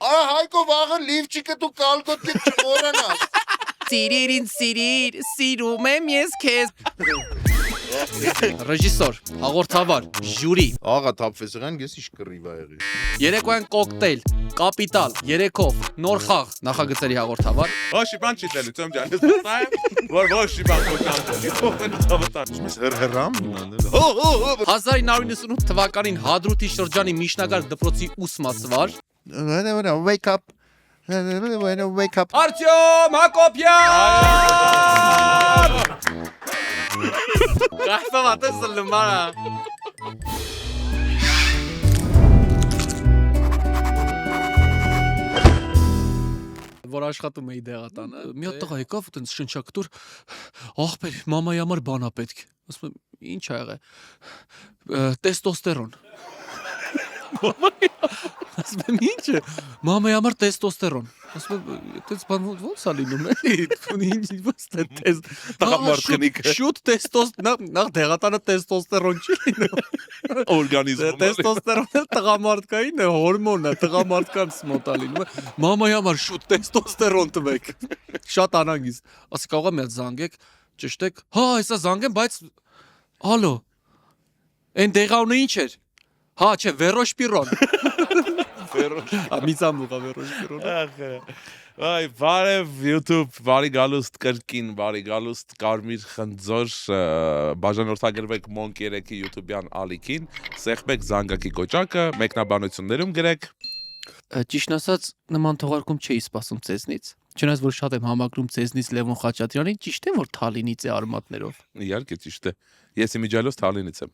Հայկո վաղը լիվչիկը դու կալգոտկի չմորանաս։ Սիրիրին սիրիր, սիրում եմ ես քեզ։ Ռեժիսոր, հաղորդավար, ժյուրի։ Աղա թափվեսեղան ես իշ կռիվա եղի։ Երեկոյան կոկտեյլ, կապիտալ, երեկով, նոր խաղ, նախագծերի հաղորդավար։ Ոչի բան չի տալու, ծոմ ջան, ես մտայեմ, որ ոչի բան կոչան։ Ես հրհրամ։ 1998 թվականին Հադրութի շրջանի Միշնագար դպրոցի ուսմասվար Wake up. Wake up. Արտյոմ Հակոբյան։ Կայֆը վատես լմարա։ Որ աշխատում էի դեղատանը, մի հատ տղա եկավ, այտենց շնչակտուր, աղբեր, մամայի համար բան ա պետք։ Ասում եմ, ինչ ա եղել։ Տեստոստերոն։ Ասում եմ, ինչ է։ Մամայի համար տեստոստերոն։ Ասում եմ, այտենց բան ո՞նց ա լինում էլի։ Ինչ ոստե տեստ։ Տղամարդնիկը։ Շուտ նախ դեղատանը տեստոստերոն չի լինում։ Օրգանիզմը։ Տեստոստերոնը տղամարդկային է, հորմոն է, տղամարդկանց մոտ ա լինում։ Մամայի համար շուտ տեստոստերոն տվեք։ Շատ անհանգիստ։ Ասի կարող է մի հատ զանգեք, ճշտեք։ Հա, հեսա զանգեմ, բայց ալո։ Այն դեղաունը ինչ էր։ Հա, չէ, Վերոշպիրոն։ Միծամուղա Վերոշպիրոն։ Այ բարև YouTube, բարի գալուստ կրկին, բարի գալուստ Կարմիր խնձոր, բաժանորդագրվեք Monk 3-ի YouTube-յան ալիքին, սեղմեք զանգակի կոճակը, մեկնաբանություններում գրեք։ Ճիշտն ասած, նման թողարկում չէի սպասում ցեզնից։ Չնայած որ շատ եմ համակրում ցեզնից Լևոն Խաչատրյանին, ճիշտ է որ Թալինից է արմատներով։ Իհարկե ճիշտ է։ Ես իմիջիալոց Թալինից եմ։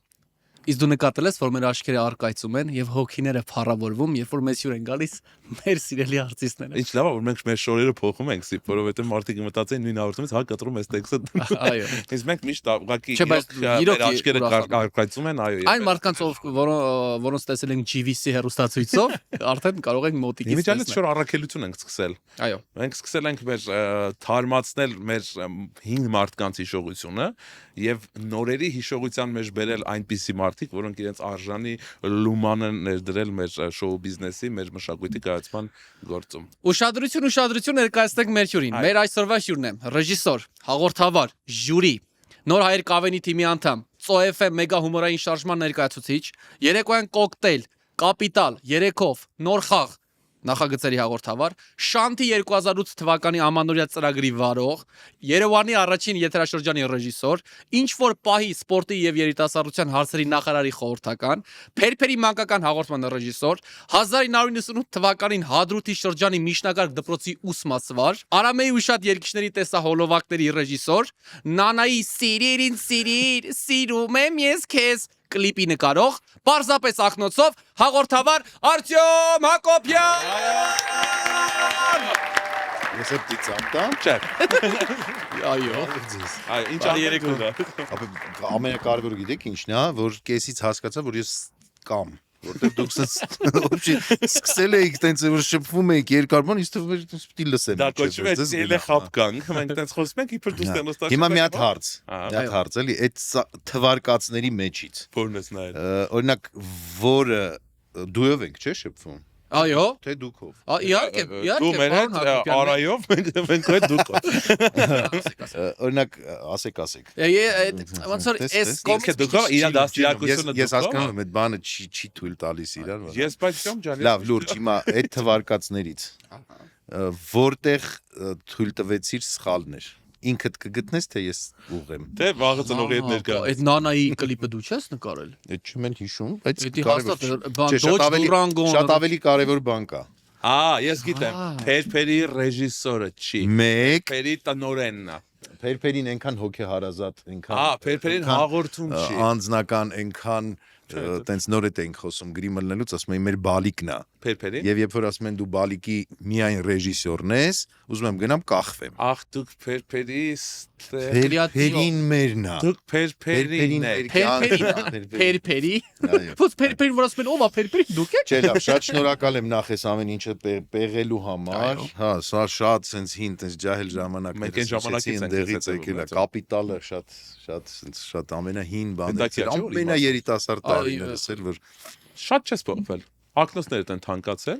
Իսկ դու նկատել ես, որ մեր աչքերը արկայծում են եւ հոգիները փառավորվում, երբ որ մեզ հյուր են գալիս մեր սիրելի արտիստները։ Ինչ լավ է, որ մենք մեր շորերը փոխում ենք, որովհետեւ մարդիկ մտածեն նույն հաղորդումից, հա կտրում ես տեքստը։ Այո։ Իսկ մենք միշտ ուղղակի իրոք աչքերը արկայծում են, այո։ Այն մարդկանց, որոնց տեսել ենք GVC հեռուստացույցով, արդեն կարող ենք մոտիկից Իմիջիալից շոր առաքելություն ենք սկսել։ Այո։ Մենք սկսել ենք մեր թարմացնել մեր հին մարդկանց հիշողությունը եւ նորերի հիշողության մեջ բերել այնպիսի մարդիկ, որոնք իրենց արժանի լուման են ներդրել մեր շոու բիզնեսի, մեր մշակույթի կայացման գործում։ Ուշադրություն ներկայացնենք մեր հյուրին։ Մեր այսօրվա հյուրն է ռեժիսոր, հաղորդավար, ժյուրի, Նոր հայր կավենի թիմի անդամ, COFM մեգա հումորային շարժման ներկայացուցիչ, երեկոյան կոկտեյլ, կապիտալ, երեկով, նոր խաղ, նախագծերի հաղորդավար, Շանթի 2008 թվականի ամանորյա ծրագրի վարող, Երևանի առաջին եթերաշրջանի ռեժիսոր, ինչ որ պահի սպորտի եւ երիտասարդության հարցերի նախարարի խորհրդական, Փերփերի մանկական հաղորդման ռեժիսոր, 1998 թվականին Հադրութի շրջանի Միշնագար դպրոցի ուսմասվար, Արամեի ու շատ երկիշների տեսահոլովակների ռեժիսոր, Նանայի Սիրիրին սիրիր, սիրում եմ ես քեզ կլիպի նկարող, պարզապես ակնոցով հաղորդավար Արտյոմ Հակոբյան։ Ես եմ դիցամտամ։ Չէ։ Այո։ Այ ինչ երեկոն է։ Ամենակարևորը գիտեք ինչն է, որ կեսից հասկացա, որ ես կամ որտեղ դուք սկսել էիք տենց որ շփվում էիք երկար բան, իսկ թվում էր պիտի լսեմ։ Դա կոչվում է տելեխապկան, մենք տենց խոսում ենք իբր դու ստենոստաշ։ Հիմա մի հատ հարց էլի, այդ թվարկածների մեջից։ Որն ես նայել։ Օրինակ, որը դուով ենք, չէ՞ շփվում։ Այո։ Թե դուքով։ Իհարկե, Դու մեր հետ արայով, մենք հետ դուք։ Օրինակ, ասեք։ Ոնց որ էս Ինքը դուք իր դաստիարակությունը Ես հասկանում եմ, այդ բանը չի թույլ տալիս իրար։ Ես բայց չեմ ջան։ Լավ, լուրջ, հիմա այդ թվարկածներից որտեղ թույլ տվեցիր սխալներ։ Ինքդ կգտնես թե ես ուղեմ։ Դե վաղը ծնողի հետ ներկա։ Այդ Նանայի կլիպը դու չես նկարել։ Այդ չեմ հիշում, բայց Դա հաստատ բան Դոջ Դուրանգոն։ շատ ավելի կարևոր բան կա։ Ես գիտեմ, Փերփերի ռեժիսորը չի։ Փերի տնօրենն է։ Փերփերին այնքան հոգեհարազատ, այնքան Փերփերին հաղորդում չի։ Անձնական այնքան տենց նոր է ենք խոսում գրիմը լնելուց, ասում են մեր բալիկն է։ Փերփերի։ Եվ երբ որ ասում են դու բալիկի միայն ռեժիսորն ես, ուզում եմ գնամ կախվեմ։ Ախ դուք Փերփերի Փերփերին մերն է։ Դուք Փերփերին եք։ Փերփերի։ Ո՞ց Փերփերին որ ասում են ով է Փերփերի դուք եք։ Չէ, լավ, շատ շնորհակալ եմ նախ էս ամեն ինչը պեղելու համար։ Հա, սա շատ sense հին, sense ջահել ժամանակ։ Մենք այն ժամանակից ընդեղից եկել է կապիտալը շատ ամենահին բաներից։ Ամենաերիտասարդ տարիներս էր որ շատ չես փոխվել։ ակնոցներդ են թանկացել։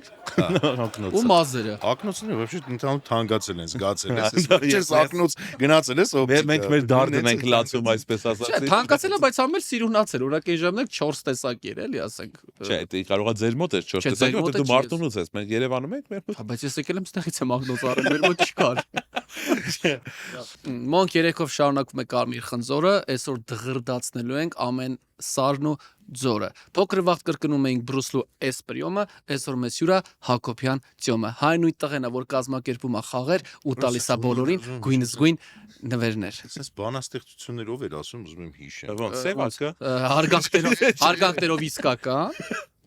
Ու մազերը։ Ակնոցները вообще ընդհանուր թանկացել են, զգացել ես։ Դա, Ես ակնոց գնացել ես օպտիկա։ Մենք մեր դարդն ենք լացում այսպես Չէ, ասած։ թանկացել է, բայց ամեն սիրունացել։ Օրինակ այն ժամանակ 4 տեսակ էր, էլի, ասենք։ Չէ, դե կարողա ձեր մոտ է 4 Չէ, տեսակ, ձեր մոտ որտեղ է դու չի, Մարտունուց ես, մենք Երևանում ենք, մեր մոտ։ Հա, բայց ես եկել եմ ստեղից եմ ակնոց առել, մեր մոտ չկար։ Մոնք 3-ով շարունակվում է Կարմիր խնձորը, այսօր դղրդացնելու ենք ամեն սարն ու ձորը։ Փոքր վաղ կրկնում էինք Բրուսլու էսպրիոմը, այսօր մեզ հյուրա Հակոբյան ծյոմը։ Հայ նույն տղեն է, որ կազմակերպում է խաղեր ու տալիս է բոլորին գույնզգույն նվերներ։ Այսպես բանաստեղծություններով էր ասում, ուզում եմ հիշեմ։ Ոնց սևակը։ Հարգանքներով իսկական,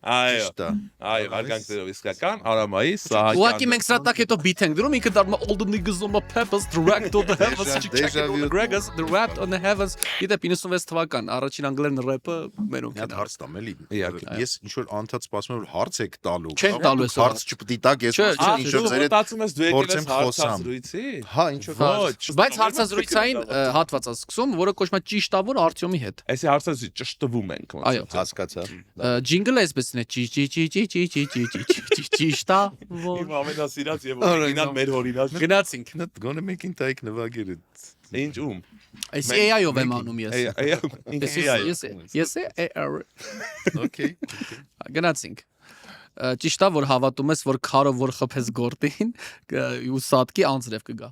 Այո։ Ճիշտ է։ Այո, արգանքներով իսկական, Արամայի Սահակյան։ ուղղակի մենք սրա տակ հետո beat ենք դրում, ինքը դառնում է all the niggas on my peppers direct on the heavens, check on the Gregors, the rap on the heavens։ Իդեպ 96 թվական առաջին անգլերեն рэպը մերոնք Մի հատ հարց տամ էլի։ Իհարկե։ Ես ինչ որ անդած սպասում եմ որ հարց եք տալու։ Չեն տալու այսօր Հարց չպետք է տակ, ես Չէ, ինչ որ ձեր հետ մտածում ես դու եկել փորձեմ ես հարցազրույցի։ հա ինչ որ Ոչ, Բայց հարցազրույցային հատված է սկսում, որը կոչվում է ճիշտավոր Արտյոմի հետ։ Այսի հարցազրույցի ճշտվում ենք։ Այո։ հասկացա։ Ջինգլը այսպեսին է ճիշտա որ Իմ ամենասիրած եւ օրինալ մեր օրինակ։ գնացինք։ Not gonna make in take նվագերը։ Ինչ ում։ Այս AI-ով եմ անում ես։ Ես Okay։ գնացինք։ Ճիշտա որ հավատում ես որ քարով որ խփես գորտին ու սատկի անձրև կգա։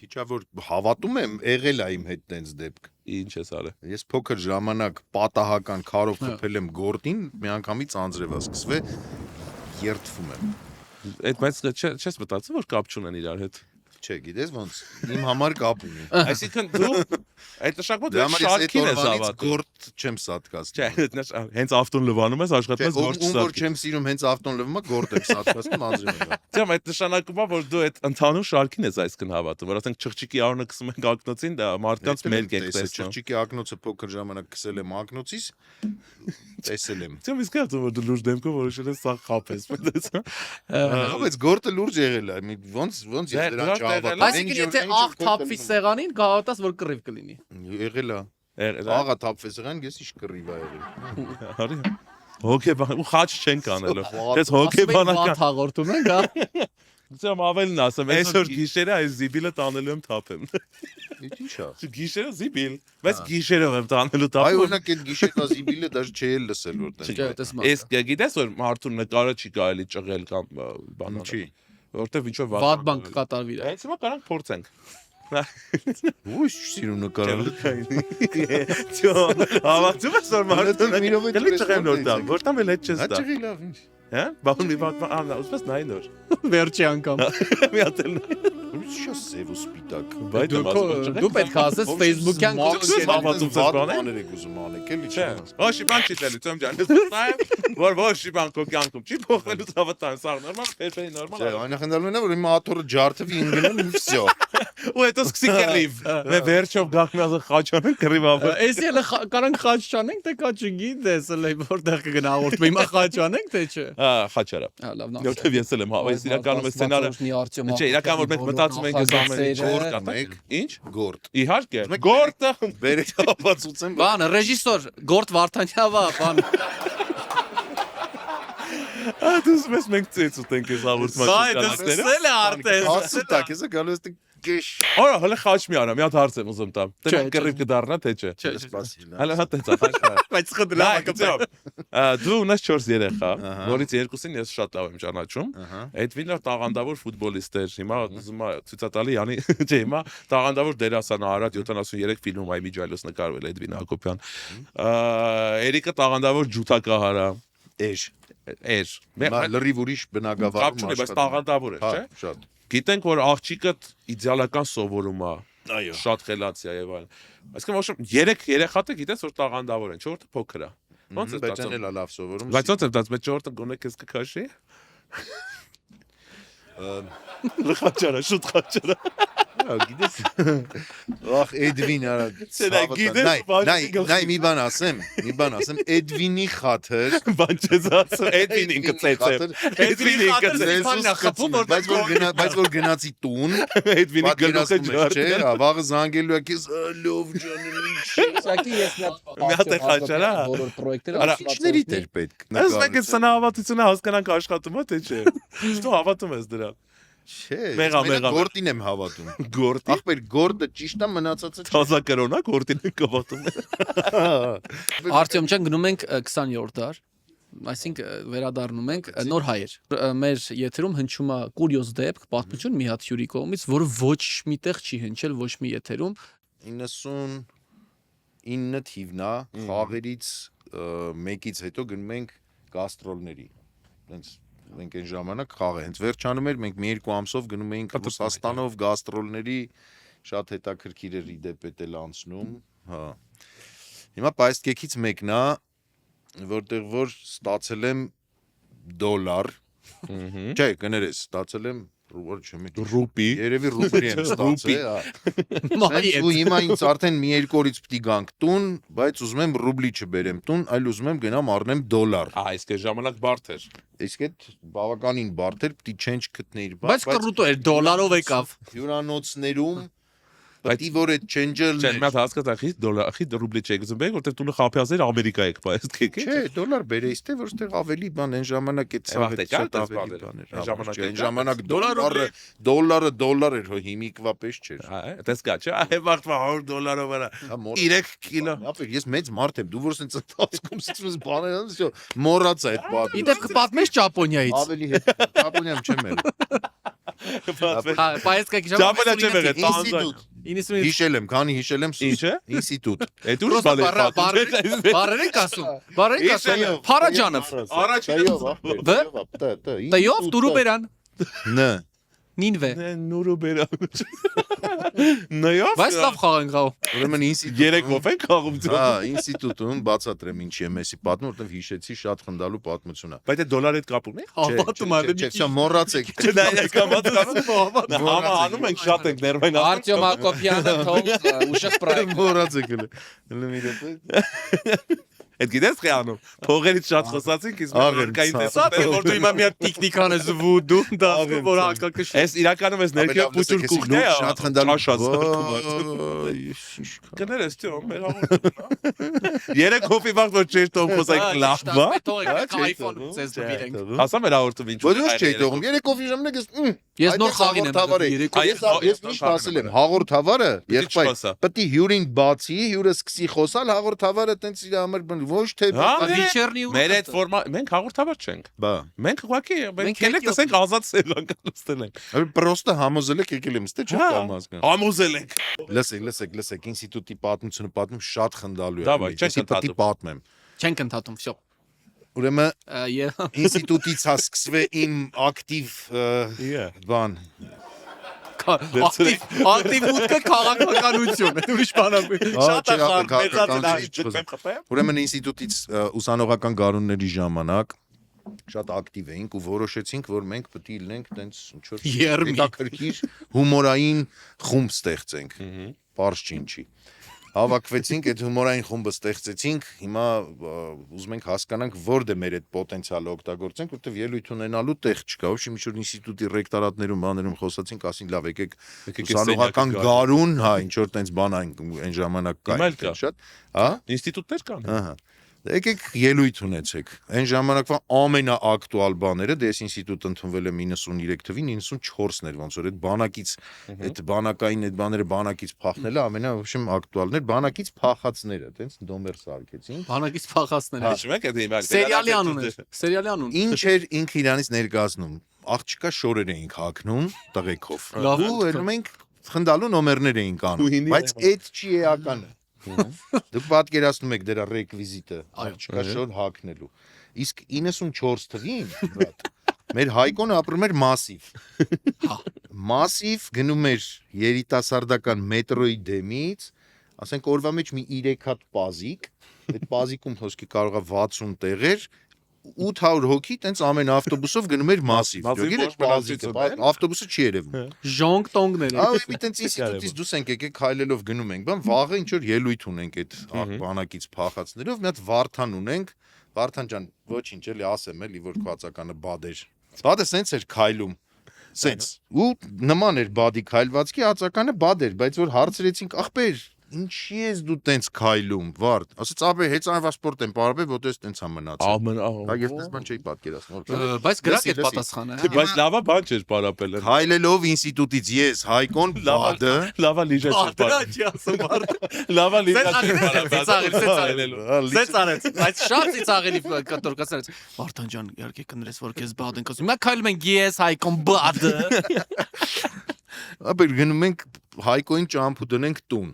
Քիչա որ հավատում եմ, եղել է իմ հետ տենց դեպք։ Ինչ ես արել։ Ես փոքր ժամանակ պատահական քարով խփել եմ գորտին, միանգամից անձրև է սկսվել, երթվում եմ։ Այդ բայց չես մտածում որ կապ չունեն իրար հետ։ Չէ, գիտես ոնց։ Իմ համար կապ ունի։ Այսինքն դու այդ նշանակում Դրա դու համար ես այդ շարքին ես օրվանից հավատում։ գորտ չեմ սատկացնում։ Չէ, հենց ավտոն լվանում ես աշխատում ես գործ Ում որ չսարքի։ չեմ սիրում հենց ավտոն լվումա գորտ եմ սատկացնում անձրև։ Դե այդ նշանակում է որ դու այդ ընդհանուր շարքին ես այսքան հավատում, որ ասենք չղջիկի արունը կսում ենք ակնոցին, դա մարդկանց մերկ ենք տեսնում։ Չղջիկի ակնոցը փոքր ժամանակ քսել եմ ակնոցից, տեսել եմ։ Դե իսկ ասում որ դու լուրջ դեմքով որոշել ես սա խափես, մտածա։ Բայց գորտը լուրջ եղել է, ոնց ես դրան չհավատում։ Այսինքն եթե աղ թափվի սեղանին գահոտաս որ կռիվ կլինի։ Եղել է։ Աղա թափվի սեղան, ես ինչ կռիվ է եղել։ Արի։ Հոգեբան ու խաչ չենք անելու։ Դες հոգեբանական հաղորդում ենք, հա։ Ձեմ ավելն ասեմ, այսօր գիշերը այս զիբիլը տանելու եմ թափեմ։ Ինչ է։ Գիշերը զիբիլ, բայց գիշերով եմ տանելու Այ թափում։ օրինակ այդ գիշերվա զիբիլը դաժե չէի լսել որտեղ։ Չէ, տեսնում Էս գիտես որ մարդուն նկարը չի կարելի ճղել կամ բանալ։ Ինչի։ Որտեվ ինչ որ վատ բան կկատարվի։ Հենց հիմա կարանք փորձենք։ Ո՞ւս սիրուն նկարել։ Չո, հավատում ես որ մարդուն Միրովի դեռ ճղեմ նոր տամ, որտամ էլ հետ չես Հա տա։ ճղի լավ ինչ։ Հա, բաղուն մի բան, անա, ուզպես նայ նոր։ Վերջի անգամ։ Մի հատ էլ նայ։ Ո՞ւս շա սև ու սպիտակ։ Բայց Դու պետք է ասես Facebook-յան հավատում ես բանը։ Բաներ եք ուզում անեք, էլի Չէ։ չէ։ Ոչ բան չի տալու, ծեմ ջան։ Որ ոչ բան քո կյանքում չի փոխվելու հավատան, սա նորմալ, փեփեի Չէ, նորմալ։ այնախնդրելն է որ իմ աթորը ջարդվի ինգնում ու վсё։ Ու հետո սկսի կռիվ։ Մե վերջով գախնազը խաչանեն կռիվ ավը։ Էս ելը կարանք խաչ չանենք, թե կա չգիտես, էլ որտեղ կգնա հաղորդում։ Հիմա խաչ անենք, թե չէ։ Հա, խաչարա։ Հա, լավ, լավ։ Որտեվ ես էլ եմ հավես իրականում է սցենարը։ Չէ, իրականում որ մենք մտածում ենք այս ամենը Գորտ չոր անեք, Ինչ։ գորտ։ Իհարկե։ Գորտը Բերեք ապացուցեմ։ Բան, ռեժիսոր Գորտ Վարդանյավա, բան։ Դուս մենք ծեծ ուտենք այս հաղորդման շրջանակները։ Սել է արդեն։ Ասու տակ, ես գալու ես գեշ։ Օրա, հələ խաչ մի արա, մի հատ հարց եմ ուզում տամ։ Դե Չէ, կռիվ կդառնա թե չէ։ Չէ, Սպասի։ Հələ հատ էցա խաչ կա։ բայց խնդրեմ Լավ, դու ունես 4 երեխա, որից երկուսին ես շատ լավ եմ ճանաչում։ Էդվինը տաղանդավոր ֆուտբոլիստ էր, հիմա ուզում է ցույցատալի անի, չէ, հիմա տաղանդավոր դերասան Արադ 73 ֆիլմում այ միջայլոց նկարվել Էդվին Հակոբյան։ Էրիկը տաղանդավոր ջութակահար է։ Էջ։ Լրիվ ուրիշ բնակավարում Կապ չունի, բայց տաղանդավոր է, Հա, չէ։ շատ։ Գիտենք, որ աղջիկը իդեալական սովորում է, Այո։ շատ խելացի է եւ այլն։ Այսինքն ոչ 3 երեխաները գիտես, որ տաղանդավոր են, 4-ը փոքր է։ Ոնց է Բայց ստացվում։ անել լավ սովորում։ Բայց ոնց է ստացվում, 4-ը գոնե քեզ կքաշի։ Խաչարա, շուտ խաչարա։ Գիտես։ Ախ Էդվին արա։ Չէ, գիտես, Նայ մի բան ասեմ, Էդվինի խաթր, Բան չես ասում, Էդվին ինքը ծեծ է։ Էդվին ինքը ծեծ է։ բայց որ գնացի տուն, Էդվինի գլուխը պատկերացնում ես, ջարդ։ չէ, վաղը զանգելու է քեզ լով ջան, ինչ Շակի ես Մի հատ է խաչարա։ բոլոր պրոյեկտները Արա, Ինչների դեր պետք։ Ես մենք այդ սնահավատությունը հասկանանք աշխատում է թե չէ։ Դու հավատում ես դրան։ Չէ, Մեղա, ես մեղա։ գորտին եմ հավատում։ Գորտի Ախպեր գորդը ճիշտ է մնացածը չէ։ թազակրոնա գորտին ենք հավատում։ Արտյոմ ջան գնում ենք 20-րդ դար, այսինքն վերադառնում ենք նոր հայեր։ Մեր եթերում հնչում է կուրիոզ դեպք, պատմություն մի հատ հյուրի կողմից, որը ոչ միտեղ չի հնչել ոչ մի եթերում։ 99 թիվնա խաղերից մեկից հետո գնում ենք գաստրոլների։ Հենց մենք այն ժամանակ խաղը հենց վերջանում էր, մենք մի երկու ամսով գնում էինք Ռուսաստանով գաստրոլների, շատ հետաքրքիր էր իդեպ էլ անցնում, հա։ Հիմա պայստկեքից մեկն է, որտեղ որ ստացել եմ դոլար, չէ, կներես, ստացել եմ Ռուպի։ երևի ռուբլի եմ ստացել, հա։ Ու հիմա ինձ արդեն մի երկու օրից պիտի գանք տուն, բայց ուզում եմ ռուբլի չբերեմ տուն, այլ ուզում եմ գնամ առնեմ դոլար։ Այս կե ժամանակ բարդ էր։ Իսկ այդ բավականին բարդ էր, պիտի change գտնեիր, Բայց կռուտո էր դոլարով եկավ։ հյուրանոցներում պետք է որ այդ change-ը Չէ, մի հատ հասկացա, խի դոլար, խի ռուբլի չեք զում բեք, որտեղ տունը խափյազներ Ամերիկա եք պայս կեք։ Չէ, դոլար բերեիս թե որտեղ ավելի բան այն ժամանակ այդ Այո, հետ շատ շատ ավելի ավելի բան բան էր։ էր։ Այն ժամանակ դոլարը դոլար էր, հո հիմիկվա պես չէր։ Դες կա, չէ, այ վաղտվա 100 դոլարով վրա։ 3 կիլո։ Ապեր ես մեծ մարդ եմ, դու որ սենց ընթացքում սկսում բաներ անես, շո մոռացա այդ բանը։ Իդեպ կպատմես Ճապոնիայից։ Ավելի հետ Ճապոնիայում չեմ եղել։ Պայսկակի Ճապոնիա չեմ եղել, Ինստիտուտ։ 99 Հիշել եմ, քանի հիշել եմ Ինչ է։ ինստիտուտ։ Այդ ուրիշ բան է։ բարեր եք ասում։ Բարեր եք ասում։ Փարաջանով։ Տեյով դուրուբերան։ Ն Նինվե։ Նուրուբերա։ Նայով։ Բայց լավ խաղ ենք աղ։ Ուրեմն ինստիտուտ։ Երեկով են խաղում դու։ Հա, ինստիտուտում բացատրեմ ինչի եմ էսի պատմում, որտեղ հիշեցի շատ խնդալու պատմություն է։ Բայց այդ դոլարի հետ կապ ունի։ Հավատում եմ։ Չէ, չէ, մոռացեք։ Դա ես կամացկանում։ Համա անում ենք շատ ենք ներվային։ Արտյոմ Հակոբյանը թող ուշեղ պրոյեկտ։ Մոռացեք հələ։ Հələ մի րոպե։ Այդ գիտես թե անում։ Փողերից շատ խոսացինք, իսկ մարկային տեսած Սա որ դու հիմա մի հատ տիկնիկան ես վուդու, դա որ հակակշ։ Ես իրականում ես ներքև փուչուր կուխտե է։ Շատ խնդալու Կներես թե մեր հաղորդումն։ Երեք հոփի վաղ որ չէր տոն խոսայք լավ բա։ Թողեք iPhone ցես դվիրենք։ Ասա մեր հաղորդում ինչ։ Ոչ չէ թողում։ Երեկովի ժամանակ Ես նոր խաղին եմ Ես միշտ ասել եմ, հաղորդավարը եղբայր պետք է հյուրին բացի, հյուրը սկսի խոսալ, հաղորդավարը տենց իր համար ոչ թե Վիչերնի ու մեր այդ ֆորմա մենք հաղորդավար չենք։ Բա Մենք ուղղակի մենք ելեք տեսենք ազատ սեվական ստել ենք։ Պրոստը համոզել եք եկել եմ, ստե չեմ կարող հասկանալ։ Համոզել ենք։ Լսեք, ինստիտուտի պատմությունը պատմում շատ խնդալու է։ Դավայ, չենք պետք է պատմեմ։ չենք ընդհատում, всё։ Ուրեմն ինստիտուտից է սկսվել իմ ակտիվ բան Ակտիվ մուտքը քաղաքականություն է, ուրիշ բան է։ Շատ է խաղ, Ուրեմն ինստիտուտից ուսանողական գարունների ժամանակ շատ ակտիվ էինք ու որոշեցինք, որ մենք պետք է լինենք տենց ինչ որ հետաքրքիր հումորային խումբ ստեղծենք։ Պարզ չի։ Հավաքվեցինք, այդ հումորային խումբը ստեղծեցինք, հիմա ուզում ենք հասկանանք որտե մեր այդ պոտենցիալը օգտագործենք, որտեղ ելույթ ունենալու տեղ չկա, ոչ մի շուտ ինստիտուտի ռեկտորատներում բաներում խոսացինք, ասին լավ եկեք ուսանողական գարուն, հա, ինչ որ տենց բան այն ժամանակ կա շատ, հա, ինստիտուտներ կան։ Ահա Եկեք ելույթ ունեցեք։ Այն ժամանակվա ամենաակտուալ բաները, դե ես ինստիտուտ ընդունվել եմ 93 թվին, 94-ն էր ոնց որ այդ բանակից, այդ բանակային այդ բաները բանակից փախնելը ամենաուշիմ ակտուալն էր, բանակից փախածները, տենց դոմեր սարքեցին։ Բանակից փախածները։ Հիշում եք այդ Սերիալի անուն է։ Սերիալի անուն։ Ինչ էր ինքը իրանից ներկայացնում։ Աղջկա շորեր էինք հագնում տղեկով։ Ու երնում ենք խնդալու նոմերներ էինք անում, բայց այդ չի էականը։ Դուք պատկերացնում եք դրա ռեկվիզիտը, աղջկա շոր հագնելու։ Իսկ 94 թվին, բրատ, մեր Հայկոնը ապրում էր Մասիվ։ Մասիվ գնում էր երիտասարդական մետրոյի դեմից, ասենք օրվա մեջ մի 3 հատ պազիկ, այդ պազիկում հոսքի կարող է 60 տեղեր, 800 հոգի տենց ամեն ավտոբուսով գնում էր Մասիվ։ Ավտոբուսը չի երևում։ Ժոնկ տոնգներ։ Ահա մի տենց ինստիտուտից դուս ենք եկեք քայլելով գնում ենք, բան վաղը ինչ որ ելույթ ունենք այդ բանակից փախածներով, մի հատ Վարդան ունենք, Վարդան ջան, ոչինչ էլի ասեմ էլի որ քվածականը բադ էր։ Բադը սենց էր քայլում։ Սենց։ Ու նման էր բադի քայլվածքի ածականը բադ էր, բայց որ հարցրեցինք ախպեր ինչի ես դու տենց քայլում, վարդ։ Ասաց ապե հեծանվա սպորտ եմ բարբե, որտես տենց ա մնացել։ Դա ես տես բան չէի պատկերացնում։ Բայց գրակ է պատասխանը։ Բայց լավա բան չէր պարապել։ Քայլելով ինստիտուտից ես Հայկոն բադը լավա լիժա չէր պարապել։ Չի ասում բարդ։ Լավա լիժա չէր պարապել։ Սենց արեց։ Բայց շատ ծիծաղելի կտորկաց արեց։ Վարդան ջան, իհարկե կներես, որ քեզ բադ ենք ասում։ Հիմա քայլում ենք ես Հայկոն բադը։ Ապա գնում ենք Հայկոին ճամփու դնենք տուն։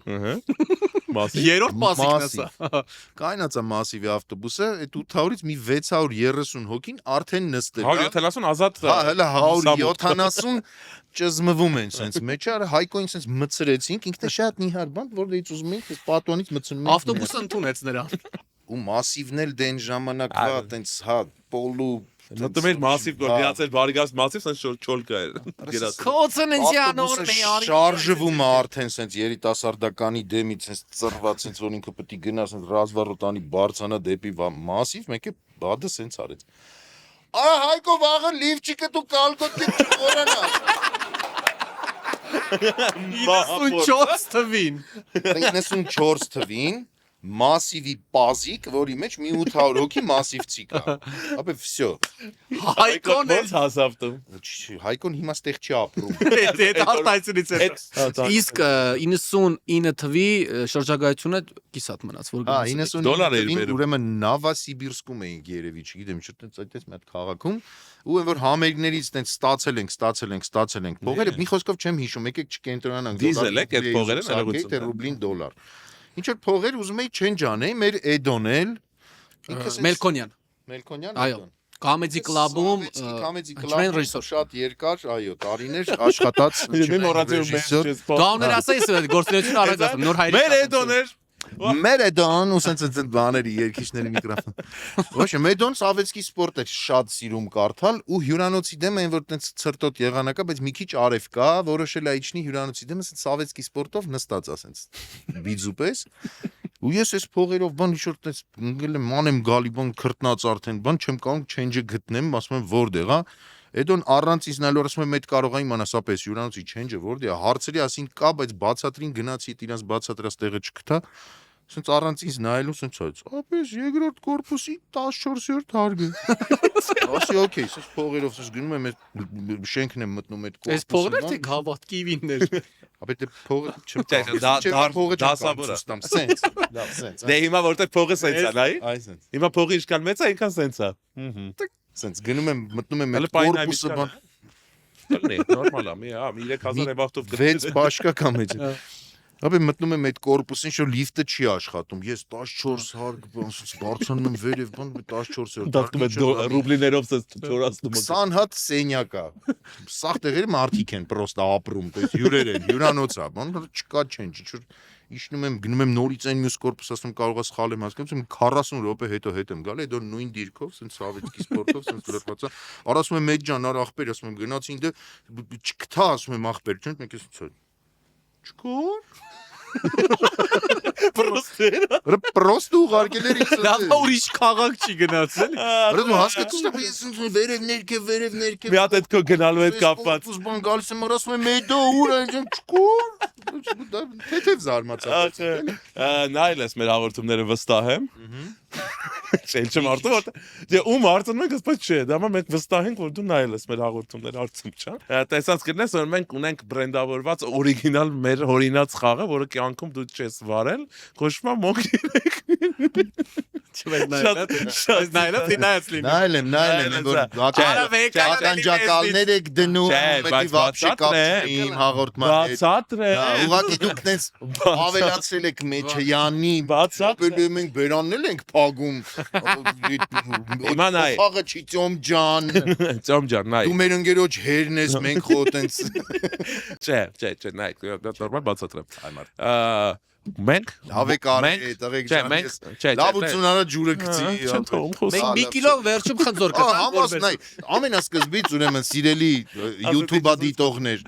Մասի։ Երրորդ մասիկն ասա։ Կայնացա մասիվի ավտոբուսը, այդ 800-ից մի 630 հոգին արդեն նստել։ 170 ազատ։ Հա, հələ 170 ճզմվում են սենց մեջը, Հայկոին սենց մցրեցինք, ինքն է շատ նիհար բան, որ դից ուզում ենք, այս պատոնից մցնում ենք։ Ավտոբուսը ընդունեց նրան։ Ու մասիվն էլ դեն ժամանակվա տենց հա պոլու Մտնում էր մասիվ գորգիացել բարիգաս մասիվ սենց չոլկա էր։ Քոցն ինձանոր մի արի։ շարժվում է արդեն սենց երիտասարդականի դեմից սենց ծռված սենց որ ինքը պետք է գնա սենց ռազվառոտանի բարձանա դեպի մասիվ մեկը բադը սենց արեց։ Ա Հայկո վաղը լիվչիկը դու կալկոտի չխորանաս։ 94 թվին։ 94 թվին Մասիվի պազիկ, որի մեջ մի 800 հոգի մասիվցի կա։ Ապա վсё։ Հայկոն ոնց հասավ դու։ Հայկոն հիմա ստեղ չի ապրում։ Այդ արտայցնից է։ Իսկ 99 թվի շրջագայությունը կիսատ մնաց, որ Հա, դոլար 99 էր թվին բերում։ ուրեմն Նավասիբիրսկում էինք երևի, չգիտեմ, շուտ այդպես մի հատ քաղաքում, ու այն որ համերգներից տենց ստացել ենք փողերը, մի խոսքով չեմ հիշում, եկեք չկենտրոնանանք։ Դիզել եք այդ փողերը ներողություն։ Թե ռուբլին դոլար։ Ինչ որ փողեր ուզում էի չենջ անեի, մեր Էդոն էլ Մելքոնյան։ Այո։ Կամեդի կլաբում Կամեդի հնչյուն կլաբում ռեժիսոր։ շատ երկար, այո, տարիներ աշխատած Մի մոռացել ես։ Գաուներ ասես գործունեություն արած ասում նոր հայրի։ Մեր Էդոներ։ Մեր Էդոն ու սենց այդ բաների երկիշների միկրոֆոն։ Ոչ, Մեդոն Սավետսկի սպորտ է շատ սիրում կարդալ ու հյուրանոցի դեմ այն որ տենց ցրտոտ եղանակա, բայց մի քիչ արև կա, որոշել է իջնի հյուրանոցի դեմը սենց Սավետսկի սպորտով նստած ասենց բիզուպես։ Ու ես այս փողերով բան ինչ որ տես ընկել եմ մանեմ գալի բան քրտնած արդեն բան չեմ կարող չենջը գտնեմ ասում եմ որտեղ է Էդոն առանց ինձ նայելու ասում եմ մեծ կարող է իմանաս ապես հյուրանոցի չենջը որտեղ է հարցրի ասին կա բայց բացատրին գնացի իրանց բացատրած տեղը չգտա սենց առանց ինձ նայելու սենց այս ապես երկրորդ կորպուսի 14-րդ հարգը ասի օքեյ սենց փողերով սենց գնում եմ այդ շենքն եմ մտնում այդ կորպուսը Այս փողեր թե գավաթ կիվիններ։ Ապա դե փողը չեմ դասավորը։ Սենց լավ սենց Դե հիմա որտեղ փողը սենց է, նայ։ Այսենց Հիմա փողը ինչքան մեծ է, այնքան սենց է։ Սենց գնում եմ մտնում եմ Հələ այդ պայնայ կորպուսը բան Բան նորմալ է, մի 3000 վախտով 6 բաշկա կա մեջ Ապա մտնում եմ այդ կորպուսին շո լիֆտը չի աշխատում ես 14 հարկ բան բարձրանում եմ վերև բան 14-րդ դատում է ռուբլիներով սենց չորացնում 20 հատ սենյակ է սաղ տեղերը մարդիկ են պրոստը ապրում դες հյուրեր են հյուրանոց է բան չկա չեն ինչ որ Իշնում եմ գնում եմ նորից այն մյուս կորպուս ասում կարող է սխալ եմ հասկանում 40 րոպե հետո հետ եմ գալի դա նույն դիրքով սենց Սավետսկի սպորտով սենց լրացա առասում եմ մեծ ջան արա ախպեր ասում եմ գնացին դե չգտա ասում եմ ախպեր չեն մեկ էս չկոր Պրոստը ուղարկել էր ինձ Լավ ուրիշ քաղաք չի գնացել։ Որը դու հասկացում ես ես վերև ներքև Մի հատ այդ քո գնալու հետ կապված Ֆուտբոլ գալիս եմ ասում եմ մեդո ուր է ջան չկոր Թեթև զարմացած Նայել ես մեր հաղորդումները վստահ եմ Չեմ արդում որ դե ում արդում ենք ասած չէ դա մենք վստահ ենք որ դու նայել ես մեր հաղորդումները արդում չա տեսած կներես որ մենք ունենք բրենդավորված օրիգինալ մեր հորինած խաղը որը կյանքում դու չես վարել կոչվում է մոկիրեք Նայել եմ որ ականջակալներ եք դնում մեկի վապշի կապչին հաղորդման բացատրե ուղղակի դուք տես ավելացրել եք մեջը յանի բացատրել մենք բերաննել ենք փագում Իմանայ Խաղը չի ծոմ ջան նայ Դու մեր ընկերոջ հերն ես մենք խո տենց Չէ նայ նորմալ բացատրեմ Մենք լավ է կարելի տղեկ ջան լավություն արա ջուրը գցի Մենք մի կիլո վերջում խնձոր կտանք ամենասկզբից ուրեմն սիրելի YouTube-ա դիտողներ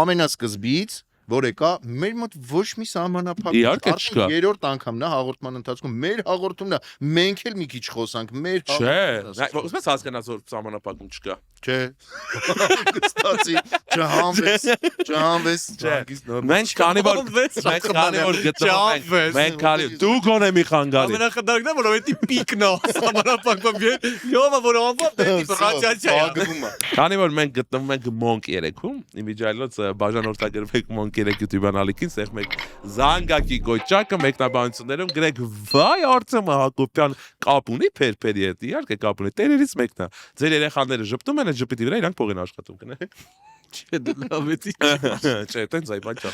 ամենասկզբից որ եկա մեր մոտ ոչ մի սահմանափակ չկա երրորդ անգամն է հաղորդման ընթացքում մեր հաղորդումն է մենք էլ մի քիչ խոսանք մեր չէ ուսմես հասկանաս որ սահմանափակում չկա Չէ։ Կստացի, չհանվես, Մենք քանի որ գտնվում մենք քանի դու գոնե մի խանգարի։ Ամենախնդիրն է, որ այդի պիկն է, համարապակում է։ Յովա որ անվապ դեպի ռադիացիա։ Քանի որ մենք գտնվում ենք Monk 3-ում, իմիջիայլոց բաժանորդագրվեք Monk 3 YouTube անալիքին, սեղ մեկ զանգակի գոճակը մեկնաբանություններում գրեք վայ Արտեմ Հակոբյան կապ ունի փերփերի հետ, իհարկե կապ ունի, տերերից մեկն է։ Ձեր երեխաները ժպտում են, ժպիտի վրա իրանք փող են աշխատում կնե։ Չէ, դա լավ է։ Չէ, տենց այ բան չա։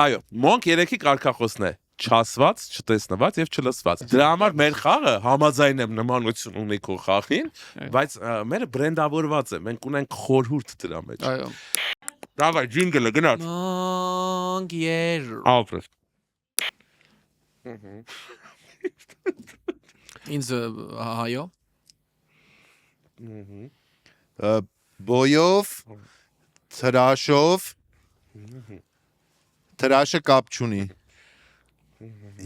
Այո, Monk 3-ի կարգախոսն է չասված, չտեսնված եւ չլսված։ Դրա համար մեր խաղը համաձայն եմ նմանություն ունի քո խաղին, բայց մերը բրենդավորված է, մենք ունենք խորհուրդ դրա մեջ։ Այո։ Դավայ, ջինգլը գնաց։ Monk 3։ Ալֆրեդ։ Ինձ հայո։ Բոյով, թրաշով, թրաշը կապ չունի։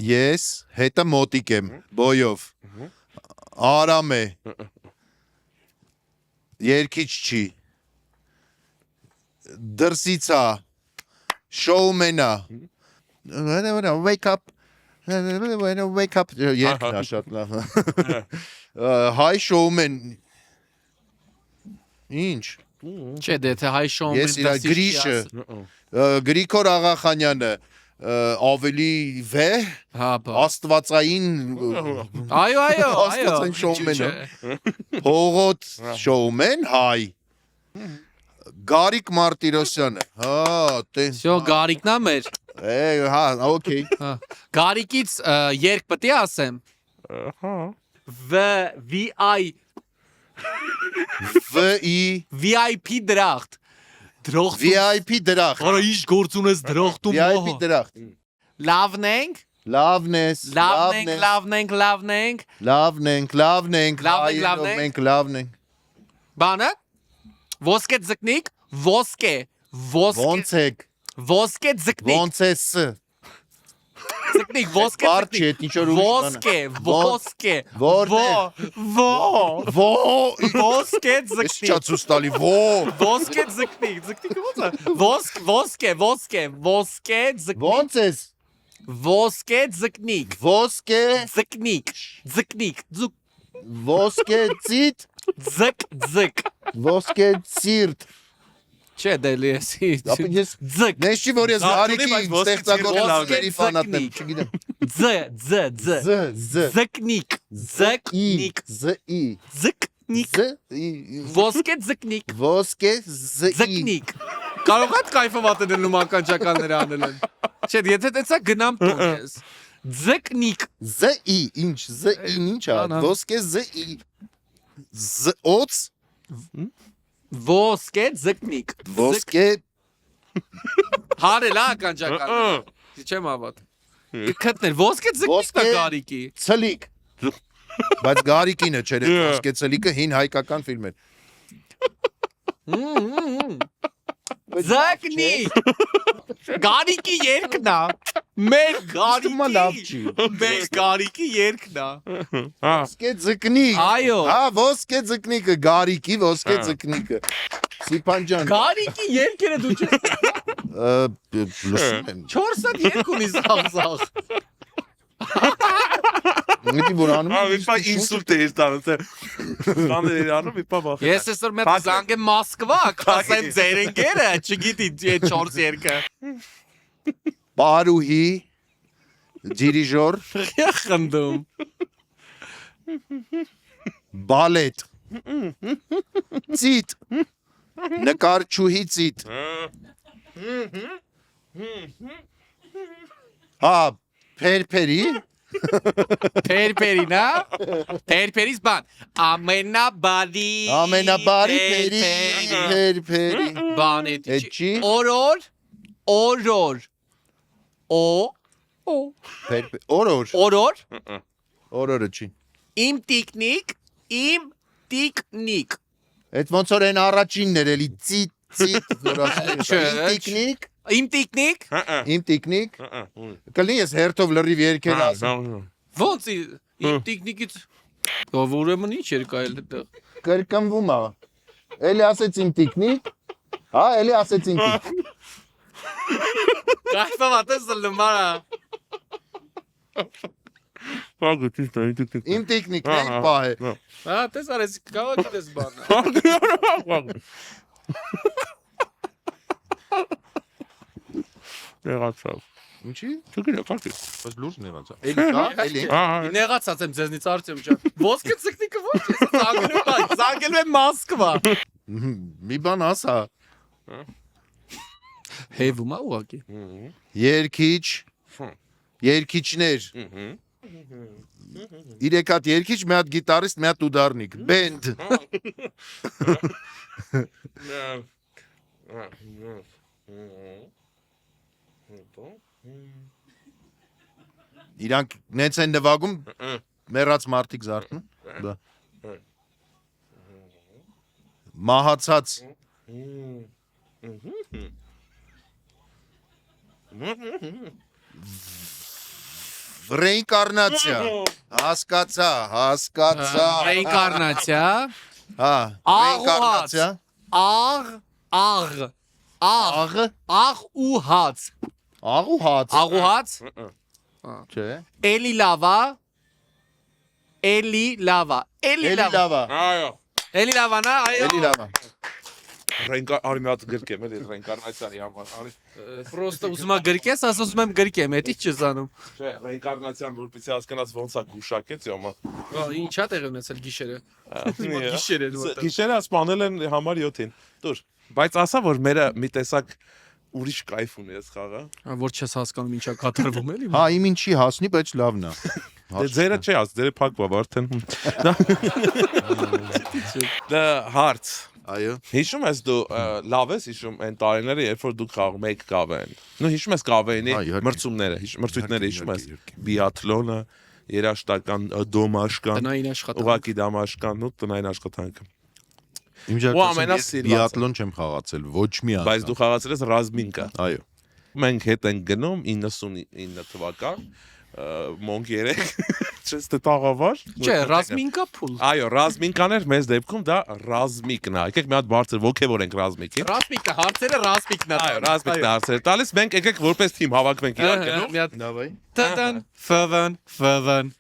Ես հետը մոտիկ եմ, բոյով, արամ է, երկիչ չի, դրսից է, շոումեն է, wake up, երկն է շատ լավ, հայ շոումեն, ինչ, Չէ, դե թե հայ շոում ես իրա գրիշը, Գրիգոր Աղախանյանը, ավելի վեհ, Հա, բա։ աստվածային Այո, աստվածային շոումեն է, Հողոտ շոումեն, հայ, Գարիկ Մարտիրոսյանը, տենց, Всё, Գարիկն է մեր։ հա, օքեյ, Գարիկից երկ պետք է ասեմ։ VIP դրախտ։ Դրախտ։ VIP դրախտ, Արա ինչ գործ ունես դրախտում։ VIP դրախտ, Լավն ենք։ լավնենք, Լավնենք։ մենք լավն ենք, Բանը։ Ոսկե ձկնիկ, ոսկե ոնց եք, ոսկե ձկնիկ, ոնց ես, ձկնիկ, ոսկե բարդ չի, ձկնիկ, հետ ինչ որ ուրիշ բան է, ոսկե, ոսկե ես ձկնիկ, չա ցույց տալի, ոսկե ձկնիկ, ձկնիկը ո՞նց է, ոսկե ձկնիկ, ոնց ես, ոսկե ձկնիկ, ոսկե, ձկնիկ, ոսկե ծիտ, ձկ, ոսկե ծիրտ, չէ դելի էսի, ապա ես ձկ, Նես չի որ ես Գարիկի ստեղծագործների ֆանատն եմ, չգիտեմ, ձկնիկ, ոսկե ձկնիկ, ոսկե ձկնիկ, կարող եք կայֆովատ դնում ականջականները անել են, չէ եթե տեսա գնամ տուն ես, ձկնիկ, զի, ինչ, զին ինչ է, ոսկե զի, օց, ոսկե ձկնիկ, ոսկե, հարել ականջական, չեմ ավատ, կտներ, ոսկե ձկնիկն է Գարիկի, ցլիկ, բայց Գարիկինը չէր, ոսկե ցլիկը հին հայկական ֆիլմ էր, ձկնիկ, Գարիկի երկն է, մեր Գարիկի երկն է, ոսկե ձկնիկ, այո, հա, ոսկե ձկնիկը, Գարիկի ոսկե ձկնիկը, Սիփանջան, Գարիկի երկերը դու չես, լսում եմ, 402 ունի զաղ, Նույնի որ անում Ա մի պա ինսուլտ է ստանում, բաներ էր անում, մի պա վախ։ Ես այսօր մեծ զանգեմ Մոսկվա, ասեմ ձեր ընկերը, չգիտի 4 երկը։ Պարուհի, դիրիժոր, Խնդում։ բալետ, ծիտ, նկարչուհի ծիտ, հա, փերփերի, Փերփերին, հա։ Փերփերից բան։ Ամենաբարի փերփերի, բան է։ Էջի։ Օրոր։ օրոր, Օրոր։ օրորը չի, Իմ տիկնիկ։ այդ ոնց որ են առաջինն էր էլի, ծիտ, որ ասում Իմ տիկնիկ։ իմ տիկնիկ, կլինի ես հերթով լրիվ երկել ասում, Ոնց իմ տիկնիկից ուրեմն ինչ էր կայել այդտեղ։ կրկնվում է, Էլի ասեց իմ տիկնիկ։ Հա, էլի ասեց իմ տիկնիկ։ Կայֆը վատես լմարա։ Փագը ճիշտ է, դուք։ Իմ տիկնիկն է պահ է։ Հա, տես արես կավաքի դες բառը։ Եղացավ։ Ինչի՞։ Չգիտեմ, կարգի։ Բայց լուրջ նեղացա։ Էլի կա, էլի։ Նեղացած եմ ձեզնից Արտյոմ ջան։ Ոսկե ցկնիկը ոչ է, զանգել եմ Մոսկվա։ Մի բան ասա։ Հեվում է ուղակի։ Երկիչ։ Երկիչներ։ 3 հատ երկիչ, մի հատ գիտարիստ, մի հատ ուդարնիկ։ Բենդ։ Իրանք նենց են նվագում, մեռած մարդիկ զարթնում։ Դա։ Մահացած։ Ռեինկարնացիա։ Հասկացա։ Ռեինկարնացիա։ Հա, ռեինկարնացիա։ Աղ ու հաց։ Աղ ու հաց։ Աղ ու հաց։ Չէ։ Էլի լավա։ Էլի լավա։ Էլի լավա։ Այո։ Էլի լավանա, այո։ Էլի լավա։ Արի մի հատ գրկեմ, էլի ռեինկարնացիայի համար։ Արի։ Պրոստը ուզում եմ գրկես, ասում եմ գրկեմ, էդի չզանում։ Չէ, ռեինկարնացիան որպեսզի հասկանաս ոնց է գուշակեց յոմա։ Ինչա տեղ ունեցել գիշերը։ Գիշերը դու։ Գիշերը սպանել են համար 7-ին։ Դուր։ Բայց ասա որ մերը մի տեսակ ուրիշ կայֆ ունի այս խաղը։ Որ չես հասկանում ինչա կատարվում էլի։ Հա, իմ ինչի հասնի, բայց լավն է։ Դե ձերը չի աս, ձերը փակվա արդեն։ Դա հարց։ Այո։ Հիշում ես դու լավ ես հիշում այն տարիները, երբ որ դու խաղում եք կավեն։ Նու հիշում ես կավենի մրցումները, մրցույթները հիշում ես։ Բիաթլոնը, երաշտական դոմաշկան, տնային աշխատանք։ ուղակի դամաշկան ու տնային աշխատանքը։ Իմ ամենասիրվածը։ բիաթլոն չեմ խաղացել, ոչ մի անգամ։ Բայց դու խաղացել ես ռազմինկա։ Այո։ Մենք հետ ենք գնում 99 թվական մոնք 3 չես դե տաղավար Չէ, ռազմինկա փուլ։ Այո, ռազմինկաներ մեզ դեպքում դա ռազմիկն է։ Եկեք մի հատ բարձր ոգևորենք ռազմիկին։ Ռազմիկը հարցերը ռազմիկն է։ Այո, ռազմիկն է հարցերը տալիս, մենք եկեք որպես թիմ հավաքվենք իրար գնով։ Դավայ։ Տան ֆվն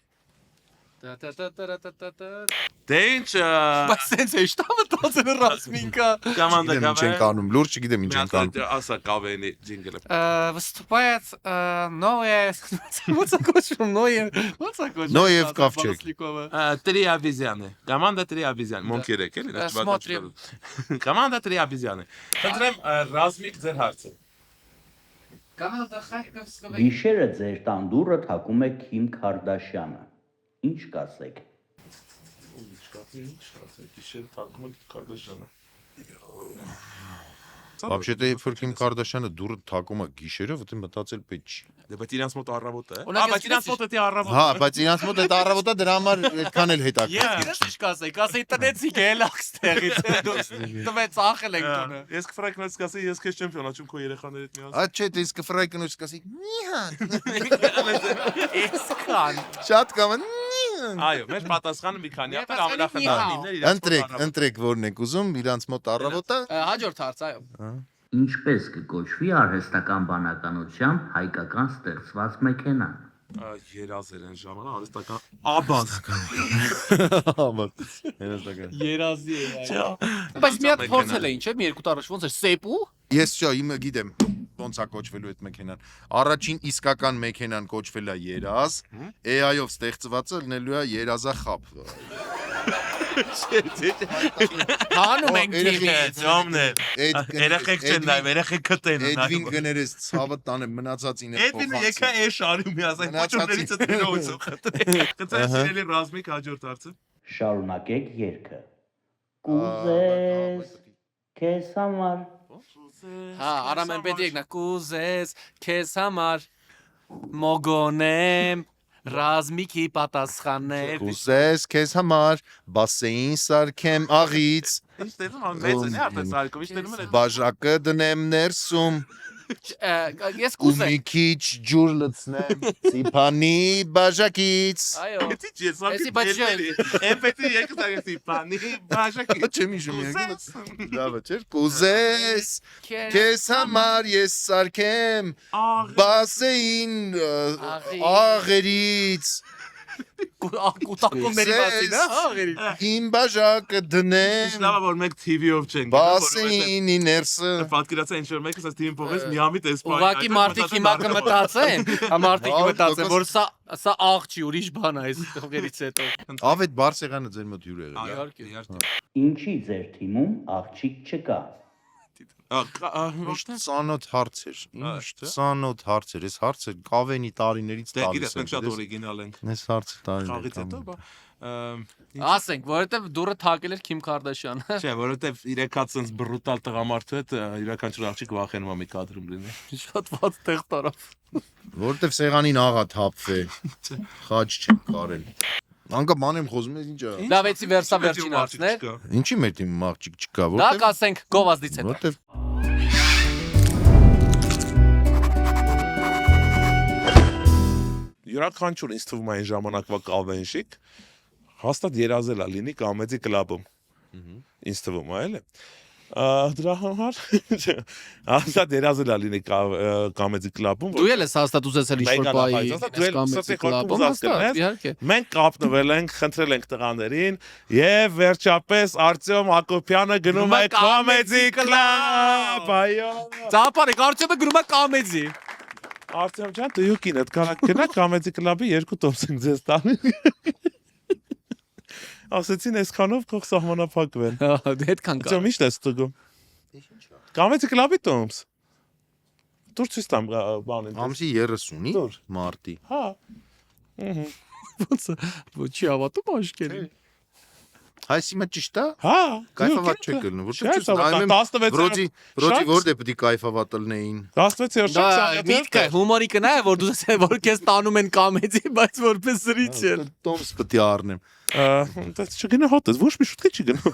Դե ինչ Բայց սենց է շտամը տածել ռազմինկա կոմանդա Ինչ են կավեն։ կանում, լուրջ չգիտեմ ինչ են կանում։ Ասա կավենի ջինգլը։ Выступает новое What's кочем новое Նոյև Կավչեկ։ Три обезьяны. Команда три обезьяны. Մոնք 3 էլի։ Смотрим. Команда три обезьяны։ Խնդրեմ ռազմիկ ձեր հարցը։ Команда Харьковского Գիշերը ձեր տան դուռը թակում է Քիմ Քարդաշյանը։ Ինչ կասեք։ Вообще-то, երբ որ Քիմ Կարդաշյանը դուրը թակում է գիշերը, որտեղ մտածել պետք չի։ Դե բայց իրանց մոտ առավոտ է։ Օրինակ, Բայց իրանց մոտ է առավոտ։ Հա, բայց իրանց մոտ այդ առավոտը դրա համար այդքան էլ հետաքրքիր։ Ես ինչ կասեի տնեցիկ էլաքս տեղից տվեց ախել ենք տունը Ես կֆրակնոց կասեի, ես քեզ չեմ ճանաչում քո երեխաների հետ միասին։ Ա չէ, դե իսկ ֆրայկնոց կասի։ Մի հատ։ Իսկան Շատ կամն։ Այո, մեր պատասխանը մի քանի հատ ամենախնդիրներ Ընտրեք որն եք ուզում, իրանց մոտ առավոտը։ Հաջորդ հարց այո Ինչպես կկոչվի արհեստական բանականությամբ հայկական ստեղծված մեքենան։ Երազեր են ժամանակ արհեստական աբաս։ Հենասական։ Երազի է Բայց մի հատ փորձել էին չէ մի երկու տարի ոնց էր սեպու Ես չէ, իմը գիտեմ ոնց է կոչվելու այդ մեքենան։ Առաջին իսկական մեքենան կոչվել է երազ, AI-ով ստեղծվածը լինելու է երազախապ։ Հանում ենք Ձոմներ։ Երեխեք չեն նայ, երեխեք կտեն։ Էդվին գներես ցավը տանեմ մնացածին է Էդվինը եկա է շարում միասին կոչումներից տնողություն խնդրել։ Կծես սիրելի ռազմիկ հաջորդ հարցը։ Շարունակեք երգը։ Կուզես քեզ համար Հա Արամեն պետք է կուզես քեզ համար մոգոնեմ Ռազմիկի պատասխաններ Ուզես քեզ համար բասեին սարքեմ աղից Ինչ դերում ան մեծ է արդեն սարկով, ինչ դերում են այդ բաժակը դնեմ ներսում Ես Ու կուզեմ։ մի քիչ ջուր լցնեմ Սիփանի բաժակից Այո։ Էսի բաժակի։ Էպետի եկտագեցի բանի բաժակի։ Չեմ հիշում եկել Լավ չէ կուզես Քեզ համար ես սարքեմ բասեին աղերից Կուտակումների մասին, աղերի։ Իմ բաժակը դնեմ Լավ որ մենք TV-ով չենք։ բասեինի ներսը Պատկերացա ինչ որ մեկը ասած TV-ին փողես միամիտ էսպան։ Ուղղակի մարդիկ հիմա կմտածեն, մարդիկ կմտածեն, որ սա աղ չի, ուրիշ բան է այս տողերից հետո։ Ավետ Բարսեղանը ձեր մոտ հյուր եղել Իհարկե։ Ինչի ձեր թիմում աղջիկ չկա։ Միշտ ծանոթ հարցեր ծանոթ հարցեր ես հարցը կավենի տարիներից Դե տալիս գիտես մենք շատ օրիգինալ ենք։ Ես հարցը տարիներից Խաղից հետո բա Ասենք, որովհետև դուրը թակել էր Քիմ Քարդաշյանը։ Չէ, որովհետև իրական sense բրուտալ տղամարդու հետ յուրաքանչյուր աղջիկ վախենում է մի կադրում լինի։ Շատ ված տեղ տարավ։ որովհետև սեղանին աղա թափվե խաչ չեմ կարել անկա բան եմ խոսում ես ինչա Լավ, էցի վերսա վերջին հարցն է։ ինչի մեր թիմում աղջիկ չկա Դա կասենք գովազդից հետո։ որովհետև Յուրաքանչյուր ինձ թվում է այն ժամանակվա կավենշիկ հաստատ երազել է լինի կամեդի կլաբում։ Ինձ թվում է, էլի։ Դրա համար հաստատ երազել է լինի կամեդի կլաբում։ Դու էլ ես հաստատ ուզեցել ինչ-որ բայի։ Իհարկե։ Մենք կապնվել ենք, խնդրել ենք տղաներին եւ վերջապես Արտյոմ Հակոբյանը գնում է կամեդի կլաբ։ Այո։ Ծափարի Արտյոմը գնում է կամեդի։ Արտյոմ ջան, դու կինդ կարա գնա կամեդի կլաբի 2 տոմս ենք ձեզ տալի։ Ասեցին այսքանով քո սահմանափակվեն։ Հետքան կա։ Ջա միշտ ես տուգում։ Կամեդի կլաբի տոմս։ Դուր ցույց տամ բանին։ ամսի 30-ի Դուր։ մարտի Հա։ Ոնց չի հավատում աշկերին։ Հայս հիմա ճիշտ է Հա։ կայֆավատ չեք կլնում Չէ, որտեղ 16 բրոդի որտեղ պետք է կայֆավատ լինեին 16-րդ Դա շաբաթ։ միտքը հումորի կնա է որ դու ասես որ քեզ տանում են կամեդի, բայց որպես սրիչ էլ։ տոմս պետք է առնեմ Դա չգնա հոտ, ոչ մի շուտ չի գնա։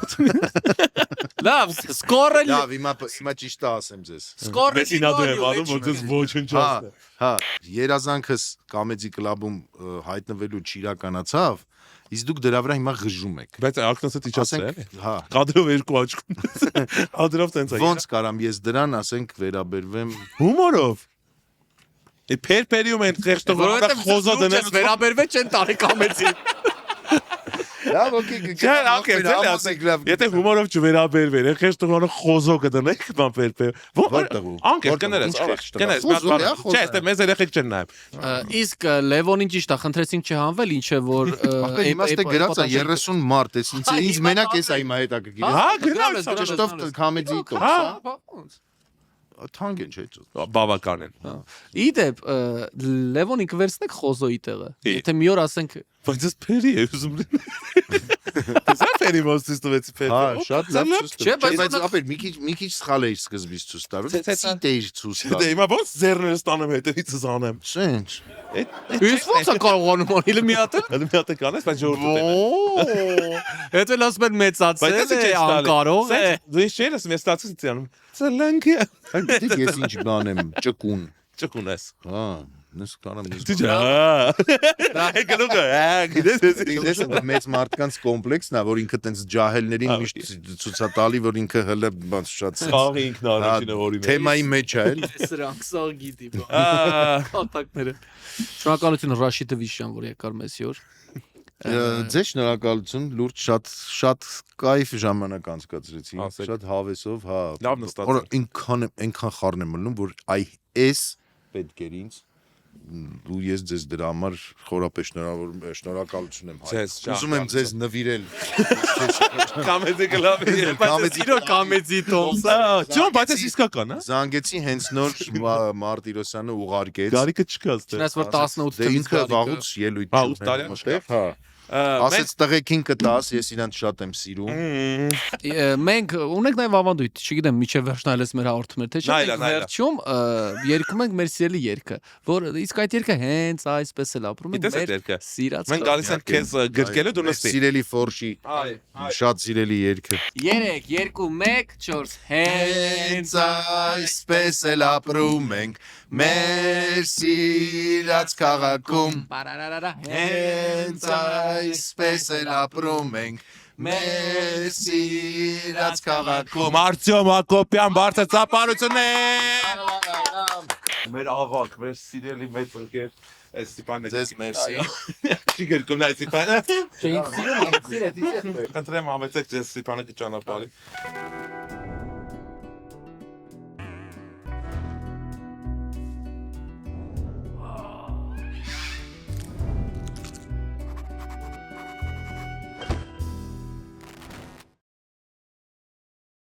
Լավ, սկորը լավ հիմա ճիշտ է ասեմ ձեզ սկորը որ դες ոչնչացնե։ հա երազանքս կամեդի կլաբում հայտնվելու չիրականացավ իսկ դուք դրա վրա հիմա ղժում եք Բայց ակնասը իջացել է։ հա Կադրով երկու աչքում։ Ադրով տենց է։ ոնց կարամ ես դրան ասենք վերաբերվեմ Հումորով։ Փերփերիում են խեղճտողը խոզա դնես վերաբերվել չեն տարի կամեդի։ լավ օքեյ Եթե հումորով չվերաբերվեր, խեղճտողը խոզո կդնեք, բան փերփեր։ Որտեղու Անկեր կներես, կներես, չէ, այստեղ մեզ երեխեք չեն նայում։ Իսկ Լևոնին ճիշտ է, խնդրեցինք չհանվել, ինչ է որ հիմա ստե գրած է 30 մարտ, էս ինձ մենակ էս է հիմա հետաքրքիր Հա, գնալ ճշտով կամեդի տոմս թանկ են չէ բավական են։ Իդեպ Լևոնին կվերցնեք խոզոյի տեղը։ Եթե մի օր ասենք Բայց ես փերի է ուզում լինել։ Դες փերի ոստից տվեցի փերի։ հա շատ լավ Չէ, բայց ապեր մի քիչ սխալ էիր սկզբից ցույց տալու ցիտ էիր ցույց Դե տալու հիմա ո՞նց ձեռները ստանեմ հետևիցս անեմ։ ինչ Իսկ ո՞նց է կարողանում անել մի հատ։ Հələ մի հատ կանես, բայց ժողովուրդը։ Հետո ասում են մեծացել է, անկարող է։ Դու ինչ ես ես ստացի ցանում։ Ցելանկի։ դիք ես ինչ բանեմ ճկուն Ճկունես։ հա նես կարամ Դու ջա։ Եկելուկը, գիտես դες մեծ մարդկանց կոմպլեքսն է որ ինքը տենց ջահելներին միշտ ցուցատալի որ ինքը հələ շատ Խաղի ինքնարժին է որին։ թեմայի մեջ է էլ Սրանք սաղ գիտի բա։ Կոնտակտները։ Շնորհակալություն Ռաշիդ Վիշյան, որ եկար մեզ յոր։ Ձեզ շնորհակալություն լուրջ շատ կայֆ ժամանակ անցկացրեցինք շատ հավեսով հա Լավ նստած։ այնքան խառն եմ մնում որ այ էս պետք էր ինձ ու ես ձեզ դրա համար խորապես շնորհակալություն եմ հայտնում ուզում եմ ձեզ նվիրել Կամեդի կլաբի։ Կամեդի տոմս։ Ջո, բայց էս իսկական է։ զանգեցի հենց նոր Մարտիրոսյանը ուղարկեց Գարիկը չկա այստեղ։ Չնայած որ 18 դե ինքը վաղուց ելույթ Հա, 8 տարի հա Ասեց տղեկին կտաս, ես իրանց շատ եմ սիրում։ Մենք ունենք նաև ավանդույթ, չգիտեմ, միջև վերջնայլես մեր հաղորդումներ, թե չէ, մենք վերջում երգում ենք մեր սիրելի երգը, որ իսկ այդ երգը հենց այսպես էլ ապրում ենք մեր սիրած։ Մենք գալիս ենք քեզ գրկելու դու նստի։ Սիրելի Ֆորշի, շատ սիրելի երգը։ 3, 2, 1, 4 Հենց այսպես էլ ապրում ենք մեր սիրած քաղաքում։ Հենց այսպես էլ ապրում ենք մեր սիրած քաղաքում։ Արտյոմ Հակոբյան բարձր ծափարություններ։ Մեր ավակ, մեր սիրելի մեծ ընկեր Ստիպանը։ Ձեզ մերսի։ Չի գրկում նա Ստիպանը։ Չէ, ինձ սիրում եմ, սիրեցի։ Խնդրեմ համեցեք ձեզ Ստիպանը ճանապարհի։